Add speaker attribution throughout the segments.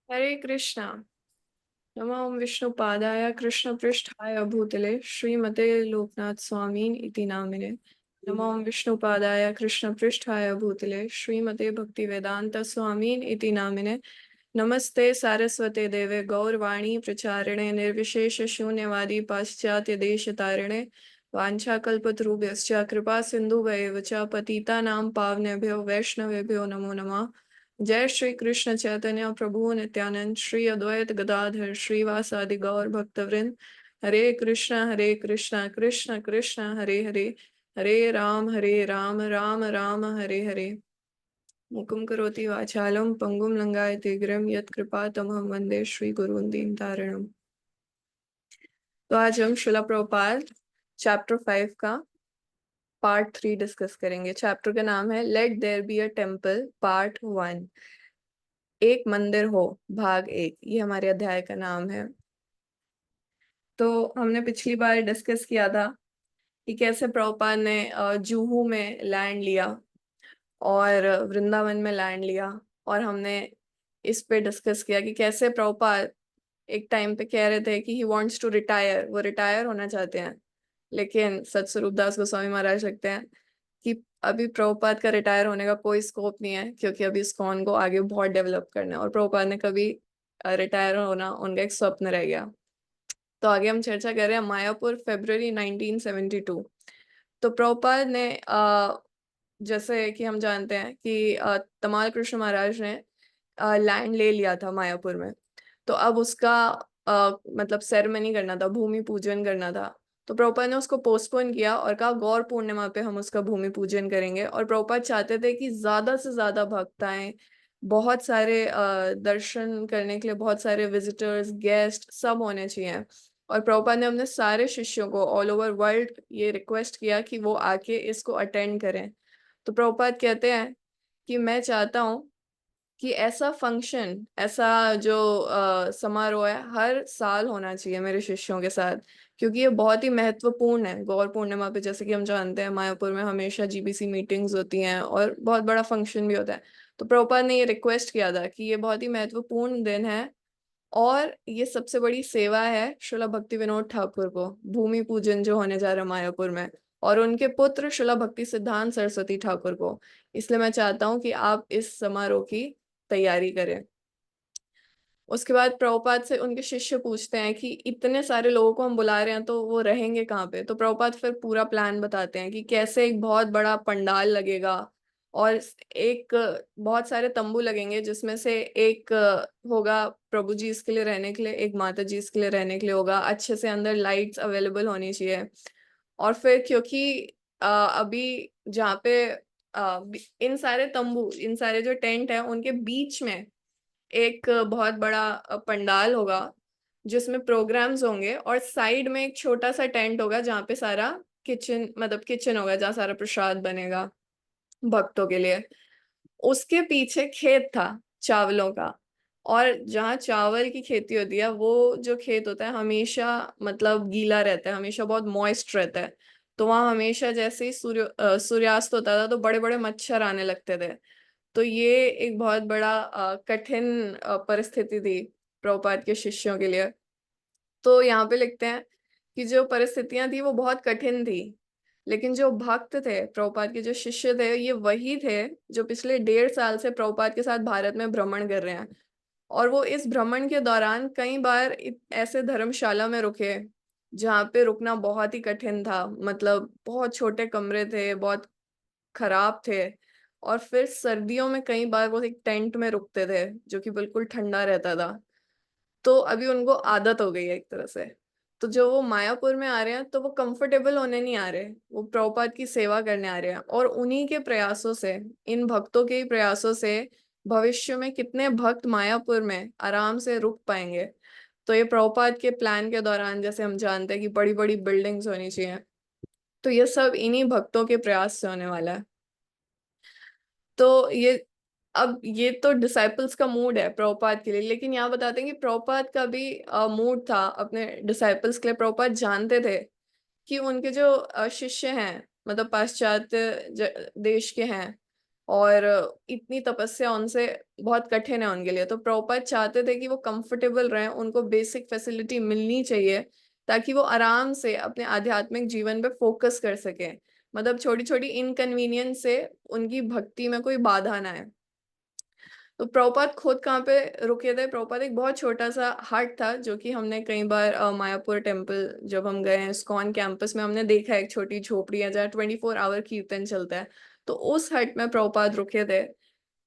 Speaker 1: हरे कृष्णा। नमो विष्णुपादाय कृष्णपृष्ठाय भूतले श्रीमते लोकनाथ स्वामी इति नामिने। नमो विष्णुपादाय कृष्णपृष्ठाय भूतले श्रीमते भक्तिवेदांत स्वामी इति नामिने। नमस्ते सारस्वते देवे गौरवाणी प्रचारिणे निर्विशेष शून्यवादी पाश्चात्य देश तारिणे। वाञ्छाकल्पतरुभ्यश्च कृपा सिन्धुभ्येव च पतितानां पावनेभ्यो वैष्णवेभ्यो नमो नमः। जय श्री कृष्ण चैतन्य प्रभु नित्यानंद श्री अद्वैत गदाधर श्रीवासादि गौर भक्तवृंद। हरे कृष्ण कृष्ण कृष्ण हरे हरे, हरे राम राम राम हरे हरे। मुकुं करोति वाचालं पंगुं लंघयते गिरिं यत्कृपातमहं वन्दे श्री गुरुन् दीनतारिणम्। तो आज हम शिला प्रभुपाद चैप्टर 5 का पार्ट 3 डिस्कस करेंगे। चैप्टर का नाम है let there be a temple part 1। एक मंदिर हो भाग 1, ये हमारे अध्याय का नाम है। तो हमने पिछली बार डिस्कस किया था कि कैसे प्रभुपाद ने जुहू में लैंड लिया और वृंदावन में लैंड लिया। और हमने इस पे डिस्कस किया कि कैसे प्रभुपाद एक टाइम पे कह रहे थे कि ही वांट्स टू रिटायर, वो रिटायर होना चाहते हैं। लेकिन सत स्वरूप दास गोस्वामी महाराज लगते हैं कि अभी प्रभुपाद का रिटायर होने का कोई स्कोप नहीं है, क्योंकि अभी इस्कॉन को आगे बहुत डेवलप करना है और प्रभुपाद ने कभी रिटायर होना उनका एक स्वप्न रह गया। तो आगे हम चर्चा कर रहे हैं मायापुर फरवरी 1972। तो प्रभुपाद ने जैसे कि हम जानते हैं कि तमाल कृष्ण महाराज ने लैंड ले लिया था मायापुर में। तो अब उसका मतलब सेरेमनी करना था, भूमि पूजन करना था। तो प्रभुपाद ने उसको पोस्टपोन किया और कहा गौर पूर्णिमा पे हम उसका भूमि पूजन करेंगे। और प्रभुपाद चाहते थे कि ज्यादा से ज्यादा भक्त आए, बहुत सारे दर्शन करने के लिए बहुत सारे विजिटर्स गेस्ट सब होने चाहिए। और प्रभुपाद ने अपने सारे शिष्यों को ऑल ओवर वर्ल्ड ये रिक्वेस्ट किया कि वो आके इसको अटेंड करें। तो प्रभुपाद कहते हैं कि मैं चाहता हूँ कि ऐसा फंक्शन, ऐसा जो समारोह है हर साल होना चाहिए मेरे शिष्यों के साथ, क्योंकि ये बहुत ही महत्वपूर्ण है। गौर पूर्णिमा पे जैसे कि हम जानते हैं मायापुर में हमेशा जीबीसी मीटिंग्स होती हैं और बहुत बड़ा फंक्शन भी होता है। तो प्रभुपाद ने ये रिक्वेस्ट किया था कि ये बहुत ही महत्वपूर्ण दिन है और ये सबसे बड़ी सेवा है श्रीला भक्ति विनोद ठाकुर को, भूमि पूजन जो होने जा रहा है मायापुर में, और उनके पुत्र श्रीला भक्ति सिद्धांत सरस्वती ठाकुर को। इसलिए मैं चाहता हूँ कि आप इस समारोह की तैयारी करें। उसके बाद प्रभुपाद से उनके शिष्य पूछते हैं कि इतने सारे लोगों को हम बुला रहे हैं तो वो रहेंगे कहाँ पे। तो प्रभुपाद फिर पूरा प्लान बताते हैं कि कैसे एक बहुत बड़ा पंडाल लगेगा और एक बहुत सारे तंबू लगेंगे, जिसमें से एक होगा प्रभु जी इसके लिए रहने के लिए, एक माता जी इसके लिए रहने के लिए होगा। अच्छे से अंदर लाइट्स अवेलेबल होनी चाहिए। और फिर क्योंकि अभी जहाँ पे इन सारे तंबू, इन सारे जो टेंट है उनके बीच में एक बहुत बड़ा पंडाल होगा जिसमें प्रोग्राम्स होंगे, और साइड में एक छोटा सा टेंट होगा जहाँ पे सारा किचन, मतलब किचन होगा जहाँ सारा प्रसाद बनेगा भक्तों के लिए। उसके पीछे खेत था चावलों का, और जहाँ चावल की खेती होती है वो जो खेत होता है हमेशा मतलब गीला रहता है, हमेशा बहुत मॉइस्ट रहता है। तो वहाँ हमेशा जैसे ही सूर्यास्त होता था तो बड़े बड़े मच्छर आने लगते थे। तो ये एक बहुत बड़ा कठिन परिस्थिति थी प्रभुपाद के शिष्यों के लिए। तो यहाँ पे लिखते हैं कि जो परिस्थितियां थी वो बहुत कठिन थी, लेकिन जो भक्त थे प्रभुपाद के, जो शिष्य थे, ये वही थे जो पिछले 1.5 साल से प्रभुपाद के साथ भारत में भ्रमण कर रहे हैं। और वो इस भ्रमण के दौरान कई बार ऐसे धर्मशाला में रुके जहाँ पे रुकना बहुत ही कठिन था, मतलब बहुत छोटे कमरे थे, बहुत खराब थे। और फिर सर्दियों में कई बार वो एक टेंट में रुकते थे जो कि बिल्कुल ठंडा रहता था। तो अभी उनको आदत हो गई है एक तरह से। तो जो वो मायापुर में आ रहे हैं तो वो कंफर्टेबल होने नहीं आ रहे, वो प्रभुपाद की सेवा करने आ रहे हैं। और उन्हीं के प्रयासों से, इन भक्तों के ही प्रयासों से भविष्य में कितने भक्त मायापुर में आराम से रुक पाएंगे। तो ये प्रभुपाद के प्लान के दौरान, जैसे हम जानते हैं कि बड़ी बड़ी बिल्डिंग्स होनी चाहिए, तो ये सब इन्हीं भक्तों के प्रयास से होने वाला है। तो ये, अब ये तो डिसाइपल्स का मूड है प्रभुपाद के लिए, लेकिन यहाँ बताते हैं कि प्रभुपाद का भी मूड था अपने डिसाइपल्स के लिए। प्रभुपाद जानते थे कि उनके जो शिष्य हैं, मतलब पाश्चात्य देश के हैं, और इतनी तपस्या उनसे बहुत कठिन है उनके लिए। तो प्रभुपाद चाहते थे कि वो कंफर्टेबल रहें, उनको बेसिक फैसिलिटी मिलनी चाहिए ताकि वो आराम से अपने आध्यात्मिक जीवन पे फोकस कर सके। मतलब छोटी छोटी इनकन्वीनियंस से उनकी भक्ति में कोई बाधा ना आए। तो प्रभुपाद खुद कहाँ पे रुके थे? प्रभुपाद एक बहुत छोटा सा हट था, जो कि हमने कई बार मायापुर टेम्पल जब हम गए हैं इस्कॉन कैंपस में, हमने देखा है एक छोटी झोपड़ी है जहाँ 24 आवर कीर्तन चलता है। तो उस हट में प्रभुपाद रुके थे।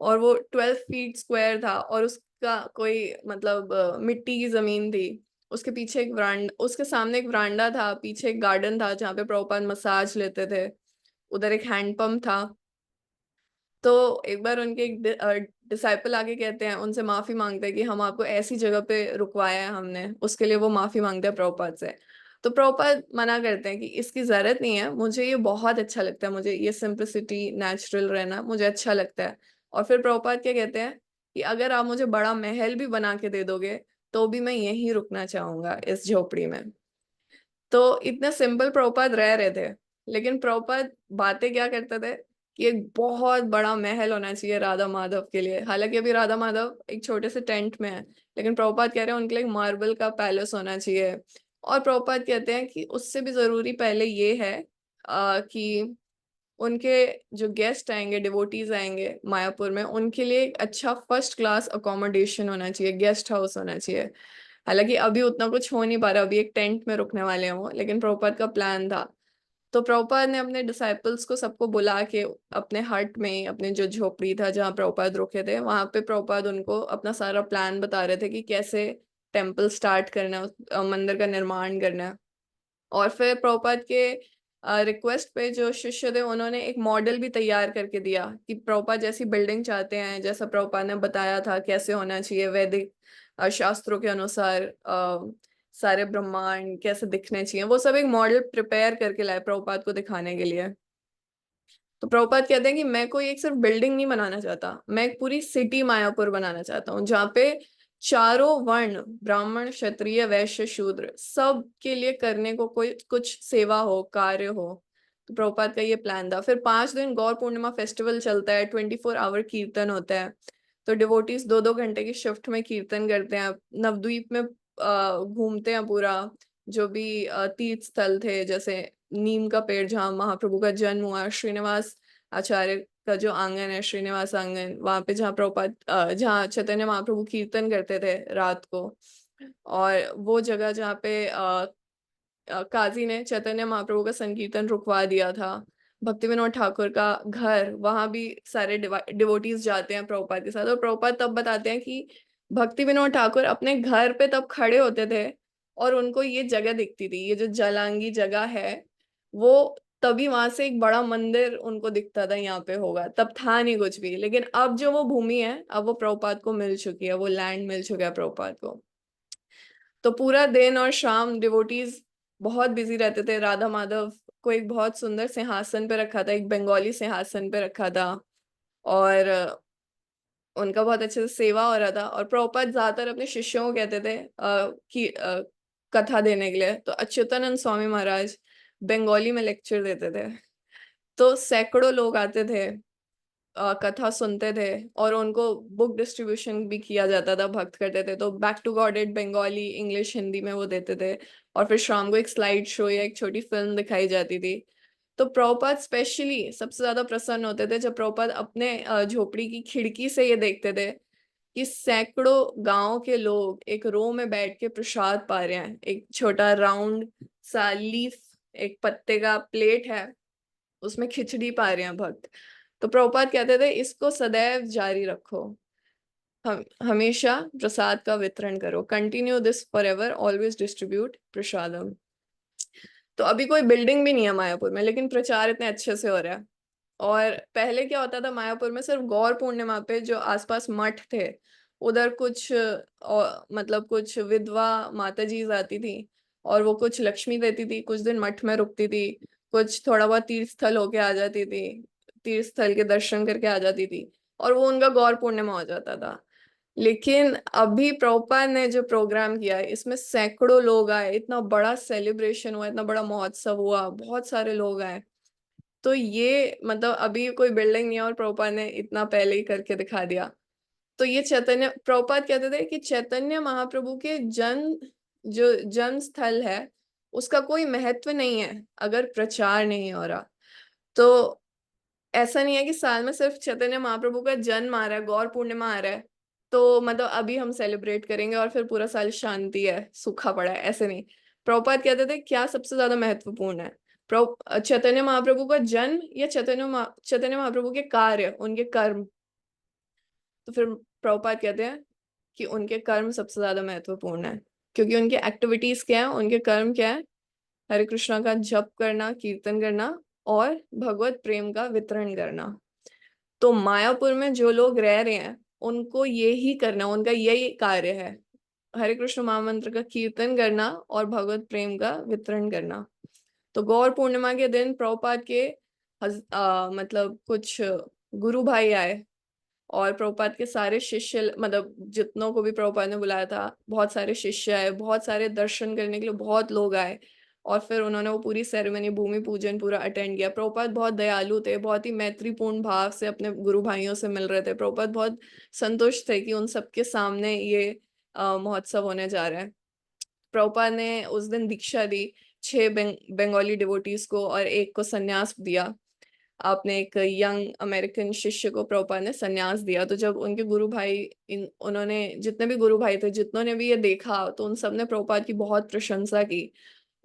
Speaker 1: और वो 12 फीट स्क्वायर था, और उसका कोई मतलब मिट्टी की जमीन थी। उसके पीछे एक वरांडा, उसके सामने एक वरांडा था, पीछे एक गार्डन था जहाँ पे प्रभुपाद मसाज लेते थे। उधर एक हैंडपंप था। तो एक बार उनके एक डिसाइपल आके कहते हैं, उनसे माफी मांगते हैं कि हम आपको ऐसी जगह पे रुकवाया है हमने, उसके लिए वो माफी मांगते हैं प्रभुपाद से। तो प्रभुपाद मना करते हैं कि इसकी जरूरत नहीं है, मुझे ये बहुत अच्छा लगता है, मुझे ये सिंपलिसिटी नेचुरल रहना मुझे अच्छा लगता है। और फिर प्रभुपाद क्या कहते हैं कि अगर आप मुझे बड़ा महल भी बना के दे दोगे तो भी मैं यहीं रुकना चाहूंगा, इस झोपड़ी में। तो इतने सिंपल प्रभुपाद रह रहे थे। लेकिन प्रभुपाद बातें क्या करते थे कि एक बहुत बड़ा महल होना चाहिए राधा माधव के लिए। हालांकि अभी राधा माधव एक छोटे से टेंट में है, लेकिन प्रभुपाद कह रहे हैं उनके लिए एक मार्बल का पैलेस होना चाहिए। और प्रभुपाद कहते हैं कि उससे भी जरूरी पहले ये है कि उनके जो गेस्ट आएंगे, डिवोटीज आएंगे मायापुर में, उनके लिए एक अच्छा फर्स्ट क्लास अकोमोडेशन होना चाहिए, गेस्ट हाउस होना चाहिए। हालांकि अभी उतना कुछ हो नहीं पा रहा, अभी एक टेंट में रुकने वाले हैं वो, लेकिन प्रभुपाद का प्लान था। तो प्रभुपाद ने अपने डिसाइपल्स को सबको बुला के अपने हट में, अपने जो झोपड़ी था जहाँ प्रभुपाद रुके थे, वहां पे प्रभुपाद उनको अपना सारा प्लान बता रहे थे कि कैसे टेम्पल स्टार्ट करना है, मंदिर का निर्माण करना है। और फिर प्रभुपाद के रिक्वेस्ट पे जो शिष्य थे उन्होंने एक मॉडल भी तैयार करके दिया कि प्रभुपाद जैसी बिल्डिंग चाहते हैं, जैसा प्रभुपाद ने बताया था कैसे होना चाहिए वैदिक शास्त्रों के अनुसार, सारे ब्रह्मांड कैसे दिखने चाहिए, वो सब एक मॉडल प्रिपेयर करके लाए प्रभुपाद को दिखाने के लिए। तो प्रभुपाद कहते हैं कि मैं कोई एक सिर्फ बिल्डिंग नहीं बनाना चाहता, मैं एक पूरी सिटी मायापुर बनाना चाहता हूँ जहाँ पे चारों वर्ण, ब्राह्मण क्षत्रिय वैश्य शूद्र, सब के लिए करने को कोई कुछ सेवा हो, कार्य हो। तो प्रभुपाद का ये प्लान था। फिर 5 दिन गौर पूर्णिमा फेस्टिवल चलता है, 24 आवर कीर्तन होता है। तो डिवोटीज 2-2 घंटे की शिफ्ट में कीर्तन करते हैं, नवद्वीप में घूमते हैं पूरा। जो भी तीर्थ स्थल थे, जैसे नीम का पेड़ जहाँ महाप्रभु का जन्म हुआ, श्रीनिवास आचार्य का जो आंगन है, श्रीनिवास आंगन, वहां पे जहाँ प्रभुपाद जहाँ चैतन्य महाप्रभु कीर्तन करते थे रात को। और वो जगह जहाँ पे काजी ने चैतन्य महाप्रभु का संकीर्तन रुकवा दिया था। भक्ति विनोद ठाकुर का घर, वहां भी सारे डिवोटीज जाते हैं प्रभुपाद के साथ। और प्रभुपाद तब बताते हैं कि भक्ति विनोद ठाकुर अपने घर पे तब खड़े होते थे और उनको ये जगह दिखती थी, ये जो जलांगी जगह है वो, तभी वहां से एक बड़ा मंदिर उनको दिखता था यहाँ पे होगा, तब था नहीं कुछ भी। लेकिन अब जो वो भूमि है, अब वो प्रभुपाद को मिल चुकी है, वो लैंड मिल चुका है प्रभुपाद को। तो पूरा दिन और शाम डिवोटीज बहुत बिजी रहते थे। राधा माधव को एक बहुत सुंदर सिंहासन पे रखा था, एक बंगाली सिंहासन पे रखा था। और उनका बहुत अच्छे से सेवा हो रहा था। और प्रभुपाद ज्यादातर अपने शिष्यों को कहते थे कि कथा देने के लिए। तो अच्युतानंद स्वामी महाराज बंगाली में लेक्चर देते थे, तो सैकड़ों लोग आते थे, कथा सुनते थे। और उनको बुक डिस्ट्रीब्यूशन भी किया जाता था, भक्त करते थे। तो back to God it Bengali, English, Hindi में वो देते थे। और फिर शाम को एक स्लाइड शो या एक छोटी फिल्म दिखाई जाती थी। तो प्रभुपाद स्पेशली सबसे ज्यादा प्रसन्न होते थे जब प्रभुपाद अपने झोपड़ी की खिड़की से ये देखते थे कि सैकड़ों गांव के लोग एक रो में बैठ के प्रसाद पा रहे हैं। एक छोटा राउंड सा लीफ, एक पत्ते का प्लेट है, उसमें खिचड़ी पा रहे हैं भक्त। तो प्रभुपाद कहते थे इसको सदैव जारी रखो, हम हमेशा प्रसाद का वितरण करो, continue this forever, always distribute prasadam. तो अभी कोई बिल्डिंग भी नहीं है मायापुर में, लेकिन प्रचार इतने अच्छे से हो रहा है। और पहले क्या होता था मायापुर में, सिर्फ गौर पूर्णिमा पे जो आसपास मठ थे उधर कुछ मतलब कुछ विधवा माता जी आती थी, और वो कुछ लक्ष्मी देती थी, कुछ दिन मठ में रुकती थी, कुछ थोड़ा बहुत तीर्थ स्थल होके आ जाती थी, तीर्थ स्थल के दर्शन करके आ जाती थी, और वो उनका गौर पूर्णिमा हो जाता था। लेकिन अभी प्रभुपाद ने जो प्रोग्राम किया है, इसमें सैकड़ों लोग आए, इतना बड़ा सेलिब्रेशन हुआ, इतना बड़ा महोत्सव हुआ, बहुत सारे लोग आए। तो ये मतलब अभी कोई बिल्डिंग नहीं है और प्रभुपाद ने इतना पहले ही करके दिखा दिया। तो ये चैतन्य प्रभुपाद कहते थे कि चैतन्य महाप्रभु के जो जन्म स्थल है उसका कोई महत्व नहीं है अगर प्रचार नहीं हो रहा। तो ऐसा नहीं है कि साल में सिर्फ चैतन्य महाप्रभु का जन्म आ रहा है, गौर पूर्णिमा आ रहा है, तो मतलब अभी हम सेलिब्रेट करेंगे और फिर पूरा साल शांति है, सूखा पड़ा है, ऐसे नहीं। प्रभुपाद कहते थे क्या सबसे ज्यादा महत्वपूर्ण है, चैतन्य महाप्रभु का जन्म या चैतन्य महाप्रभु के कार्य, उनके कर्म। तो फिर प्रभुपाद कहते हैं कि उनके कर्म सबसे ज्यादा महत्वपूर्ण है, क्योंकि उनके एक्टिविटीज क्या है, उनके कर्म क्या है, हरे कृष्णा का जप करना, कीर्तन करना और भगवत प्रेम का वितरण करना। तो मायापुर में जो लोग रह रहे हैं उनको ये ही करना, उनका यही कार्य है, हरे कृष्ण महामंत्र का कीर्तन करना और भगवत प्रेम का वितरण करना। तो गौर पूर्णिमा के दिन प्रभुपाद के मतलब कुछ गुरु भाई आए और प्रभुपाद के सारे शिष्य, मतलब जितनों को भी प्रभुपाद ने बुलाया था, बहुत सारे शिष्य आए, बहुत सारे दर्शन करने के लिए बहुत लोग आए। और फिर उन्होंने वो पूरी सेरेमनी, भूमि पूजन पूरा अटेंड किया। प्रभुपाद बहुत दयालु थे, बहुत ही मैत्रीपूर्ण भाव से अपने गुरु भाइयों से मिल रहे थे। प्रभुपाद बहुत संतुष्ट थे कि उन सबके सामने ये महोत्सव होने जा रहा है। प्रभुपाद ने उस दिन दीक्षा दी 6 बंगाली डिवोटीज को और एक को सन्यास दिया। आपने एक यंग अमेरिकन शिष्य को प्रभुपाद ने सन्यास दिया। तो जब उनके गुरु भाई, उन्होंने जितने भी गुरु भाई थे, जितनों ने भी ये देखा, तो उन सब ने प्रभुपाद की बहुत प्रशंसा की।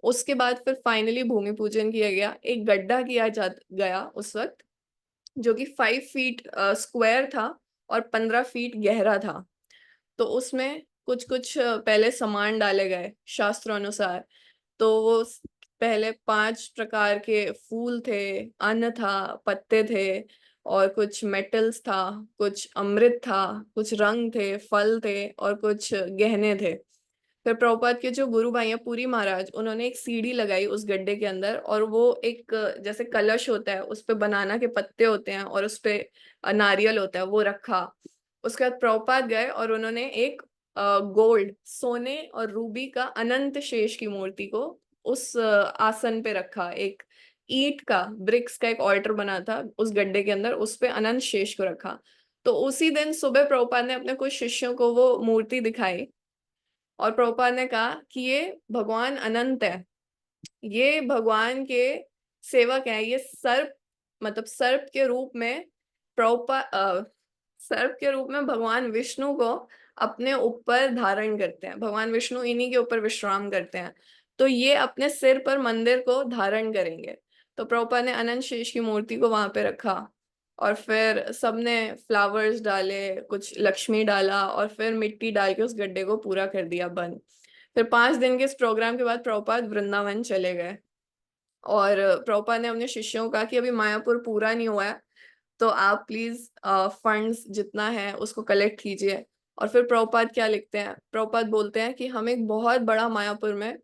Speaker 1: उसके बाद फिर फाइनली भूमि पूजन किया गया। एक गड्ढा किया जा गया उस वक्त, जो कि 5 फीट स्क्वायर था और 15 फीट गहरा था। तो उसमें कुछ कुछ पहले सामान डाले गए शास्त्रों अनुसार। तो वो पहले 5 प्रकार के फूल थे, अन्न था, पत्ते थे और कुछ मेटल्स था, कुछ अमृत था, कुछ रंग थे, फल थे और कुछ गहने थे। फिर प्रभुपाद के जो गुरु भाई हैं पुरी महाराज, उन्होंने एक सीढ़ी लगाई उस गड्ढे के अंदर और वो एक जैसे कलश होता है, उस पे बनाना के पत्ते होते हैं और उस पे नारियल होता है, वो रखा। उसके बाद प्रभुपाद गए और उन्होंने एक गोल्ड, सोने और रूबी का अनंत शेष की मूर्ति को उस आसन पे रखा। एक ईंट का, ब्रिक्स का एक ऑल्टर बना था उस गड्ढे के अंदर, उस पे अनंत शेष को रखा। तो उसी दिन सुबह प्रभुपाद ने अपने कुछ शिष्यों को वो मूर्ति दिखाई और प्रभुपाद ने कहा कि ये भगवान अनंत है, ये भगवान के सेवक है, ये सर्प, मतलब सर्प के रूप में सर्प के रूप में भगवान विष्णु को अपने ऊपर धारण करते हैं, भगवान विष्णु इन्हीं के ऊपर विश्राम करते हैं। तो ये अपने सिर पर मंदिर को धारण करेंगे। तो प्रभुपाद ने अनंत शेष की मूर्ति को वहां पे रखा और फिर सबने फ्लावर्स डाले, कुछ लक्ष्मी डाला और फिर मिट्टी डाल के उस गड्ढे को पूरा कर दिया बंद। फिर 5 दिन के इस प्रोग्राम के बाद प्रभुपाद वृंदावन चले गए और प्रभुपाद ने अपने शिष्यों को कहा कि अभी मायापुर पूरा नहीं हुआ है, तो आप प्लीज फंड्स जितना है उसको कलेक्ट कीजिए। और फिर प्रभुपाद क्या लिखते हैं, प्रभुपाद बोलते हैं कि हम एक बहुत बड़ा मायापुर में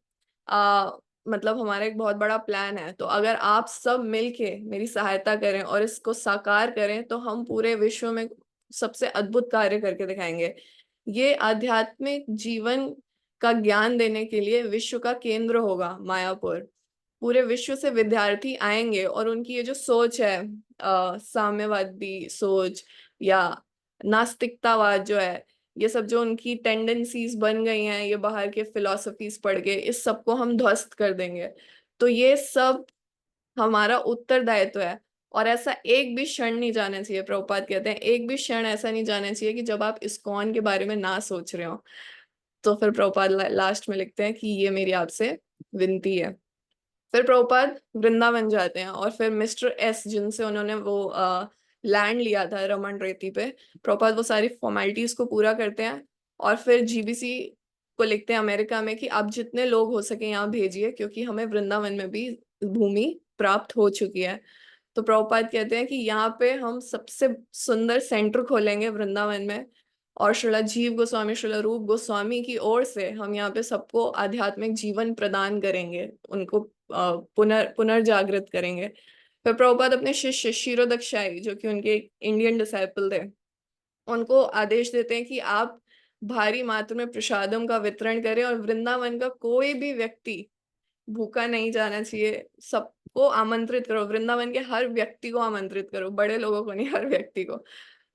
Speaker 1: आ, मतलब हमारा एक बहुत बड़ा प्लान है, तो अगर आप सब मिलके मेरी सहायता करें और इसको साकार करें तो हम पूरे विश्व में सबसे अद्भुत कार्य करके दिखाएंगे। ये आध्यात्मिक जीवन का ज्ञान देने के लिए विश्व का केंद्र होगा मायापुर। पूरे विश्व से विद्यार्थी आएंगे और उनकी ये जो सोच है, साम्यवादी सोच या नास्तिकतावाद जो है, ये सब जो उनकी टेंडेंसीज बन गई हैं ये बाहर के फिलोसफीज पढ़ के, इस सब को हम ध्वस्त कर देंगे। तो ये सब हमारा उत्तरदायित्व है और ऐसा एक भी क्षण नहीं जाना चाहिए, प्रभुपाद कहते हैं एक भी क्षण ऐसा नहीं जाना चाहिए कि जब आप इस्कॉन के बारे में ना सोच रहे हो। तो फिर प्रभुपाद लास्ट में लिखते हैं कि ये मेरी आपसे विनती है। फिर प्रभुपाद वृंदावन जाते हैं और फिर मिस्टर एस, जिनसे उन्होंने वो लैंड लिया था रमन रेती पे, प्रभुपाद वो सारी फॉर्मेलिटीज को पूरा करते हैं और फिर जीबीसी को लिखते हैं अमेरिका में कि आप जितने लोग हो सके यहाँ भेजिए, क्योंकि हमें वृंदावन में भी भूमि प्राप्त हो चुकी है। तो प्रभुपाद कहते हैं कि यहाँ पे हम सबसे सुंदर सेंटर खोलेंगे वृंदावन में और श्रीला जीव गोस्वामी, श्रीला रूप गोस्वामी की ओर से हम यहाँ पे सबको आध्यात्मिक जीवन प्रदान करेंगे, उनको पुनर्जागृत करेंगे। फिर प्रभुपाद अपने शिष्य क्षीरोदक्षाई, जो कि उनके इंडियन डिसाइपल थे, उनको आदेश देते हैं कि आप भारी मात्रा में प्रसादम का वितरण करें और वृंदावन का कोई भी व्यक्ति भूखा नहीं जाना चाहिए, सब को आमंत्रित करो, वृंदावन के हर व्यक्ति को आमंत्रित करो, बड़े लोगों को नहीं, हर व्यक्ति को।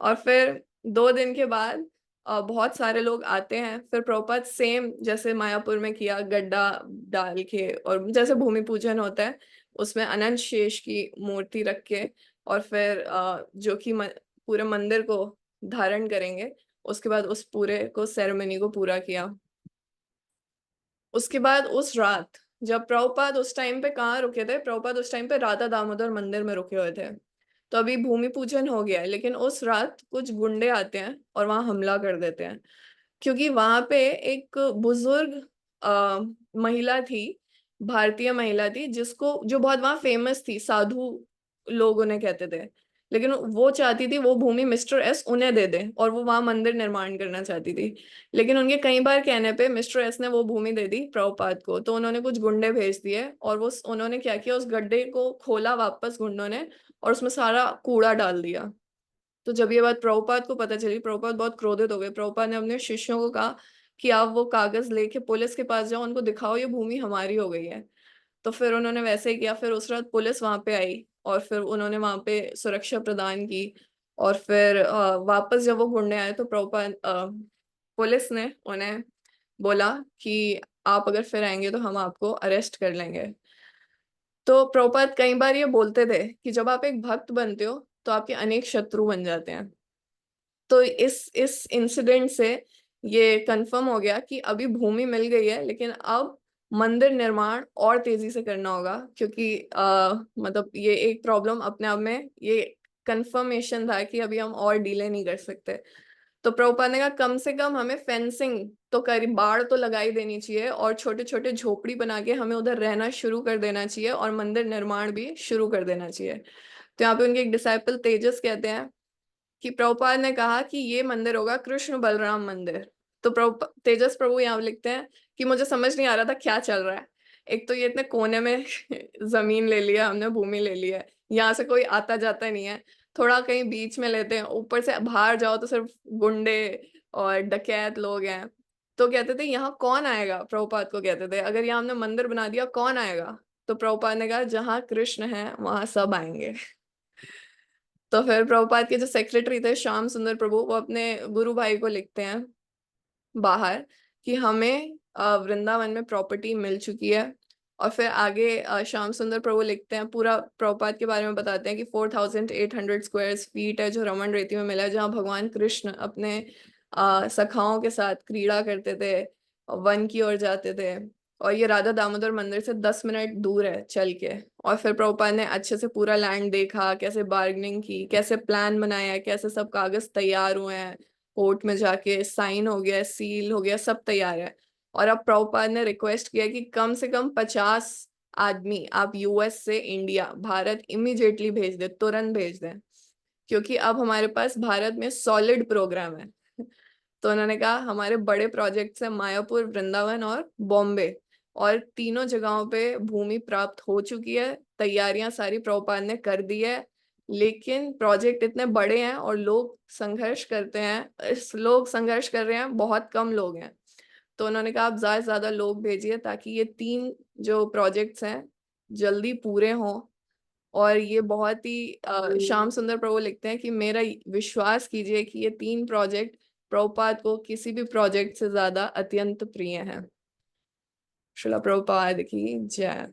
Speaker 1: और फिर 2 दिन के बाद बहुत सारे लोग आते हैं। फिर प्रभुपाद सेम जैसे मायापुर में किया, गड्ढा डाल के, और जैसे भूमि पूजन होता है उसमें अनंत शेष की मूर्ति रख के, और फिर जो कि पूरे मंदिर को धारण करेंगे, उसके बाद उस पूरे को सेरेमनी को पूरा किया। उसके बाद उस रात जब प्रभुपाद उस टाइम पे कहाँ रुके थे, प्रभुपाद उस टाइम पे राधा दामोदर मंदिर में रुके हुए थे। तो अभी भूमि पूजन हो गया है, लेकिन उस रात कुछ गुंडे आते हैं और वहां हमला कर देते हैं, क्योंकि वहां पे एक बुजुर्ग महिला थी, भारतीय महिला थी, जिसको जो बहुत वहां फेमस थी, साधु लोग उन्हें कहते थे। लेकिन वो चाहती थी वो भूमि मिस्टर एस उन्हें दे दे, और वो वहां मंदिर निर्माण करना चाहती थी। लेकिन उनके कई बार कहने पे मिस्टर एस ने वो भूमि दे दी प्रभुपाद को। तो उन्होंने कुछ गुंडे भेज दिए, और वो उन्होंने क्या किया, उस गड्ढे को खोला वापस गुंडों ने, और उसमें सारा कूड़ा डाल दिया। तो जब ये बात प्रभुपाद को पता चली, प्रभुपाद बहुत क्रोधित हो गए। प्रभुपाद ने अपने शिष्यों को कहा कि आप वो कागज लेके पुलिस के पास जाओ, उनको दिखाओ ये भूमि हमारी हो गई है। तो फिर उन्होंने वैसे ही किया। फिर उस रात पुलिस वहां पे आई, और फिर उन्होंने वहां पे सुरक्षा प्रदान की। और फिर वापस जब वो गुंडे आए तो प्रभुपाद पुलिस ने उन्हें बोला कि आप अगर फिर आएंगे तो हम आपको अरेस्ट कर लेंगे। तो प्रभुपाद कई बार ये बोलते थे कि जब आप एक भक्त बनते हो तो आपके अनेक शत्रु बन जाते हैं। तो इस इंसिडेंट से ये कंफर्म हो गया कि अभी भूमि मिल गई है, लेकिन अब मंदिर निर्माण और तेजी से करना होगा, क्योंकि मतलब ये एक प्रॉब्लम अपने आप में ये कंफर्मेशन था कि अभी हम और डिले नहीं कर सकते। तो प्रभुपाद ने कहा कम से कम हमें फेंसिंग तो करी, बाड़ तो लगाई देनी चाहिए, और छोटे छोटे झोपड़ी बना के हमें उधर रहना शुरू कर देना चाहिए, और मंदिर निर्माण भी शुरू कर देना चाहिए। तो यहाँ पे उनके एक डिसाइपल तेजस कहते हैं कि प्रभुपाद ने कहा कि ये मंदिर होगा कृष्ण बलराम मंदिर। तो प्रभु तेजस प्रभु यहाँ लिखते हैं कि मुझे समझ नहीं आ रहा था क्या चल रहा है। एक तो ये इतने कोने में जमीन ले लिया हमने, भूमि ले लिया है, यहाँ से कोई आता जाता नहीं है। थोड़ा कहीं बीच में लेते हैं, ऊपर से बाहर जाओ तो सिर्फ गुंडे और डकैत लोग हैं। तो कहते थे यहाँ कौन आएगा, प्रभुपाद को कहते थे अगर यहाँ हमने मंदिर बना दिया कौन आएगा। तो प्रभुपाद ने कहा जहाँ कृष्ण है वहां सब आएंगे। तो फिर प्रभुपाद के जो सेक्रेटरी थे श्याम सुंदर प्रभु, वो अपने गुरु भाई को लिखते हैं बाहर कि हमें वृंदावन में प्रॉपर्टी मिल चुकी है। और फिर आगे श्याम सुंदर प्रभु लिखते हैं, पूरा प्रभुपाद के बारे में बताते हैं कि 4800 स्क्वायर फीट है जो रमन रेती में मिला है, जहाँ भगवान कृष्ण अपने सखाओं के साथ क्रीड़ा करते थे, वन की ओर जाते थे। और ये राधा दामोदर मंदिर से 10 मिनट दूर है चल के। और फिर प्रभुपाद ने अच्छे से पूरा लैंड देखा, कैसे बार्गेनिंग की, कैसे प्लान बनाया, कैसे सब कागज तैयार हुए हैं, कोर्ट में जाके साइन हो गया, सील हो गया, सब तैयार है। और अब प्रभुपाद ने रिक्वेस्ट किया कि कम से कम 50 आदमी आप यूएस से इंडिया भारत इमीडिएटली भेज दे, तुरंत भेज दें, क्योंकि अब हमारे पास भारत में सॉलिड प्रोग्राम है। तो उन्होंने कहा हमारे बड़े प्रोजेक्ट्स हैं मायापुर, वृंदावन और बॉम्बे, और तीनों जगहों पे भूमि प्राप्त हो चुकी है, तैयारियां सारी प्रभुपाद ने कर दी है। लेकिन प्रोजेक्ट इतने बड़े हैं और लोग संघर्ष करते हैं, लोग संघर्ष कर रहे हैं, बहुत कम लोग हैं। तो उन्होंने कहा आप ज्यादा से ज्यादा लोग भेजिए ताकि ये 3 जो प्रोजेक्ट्स हैं जल्दी पूरे हों। और ये बहुत ही श्याम सुंदर प्रभु लिखते हैं कि मेरा विश्वास कीजिए कि ये 3 प्रोजेक्ट प्रभुपाद को किसी भी प्रोजेक्ट से ज्यादा अत्यंत प्रिय है। श्रील प्रभुपाद की जय।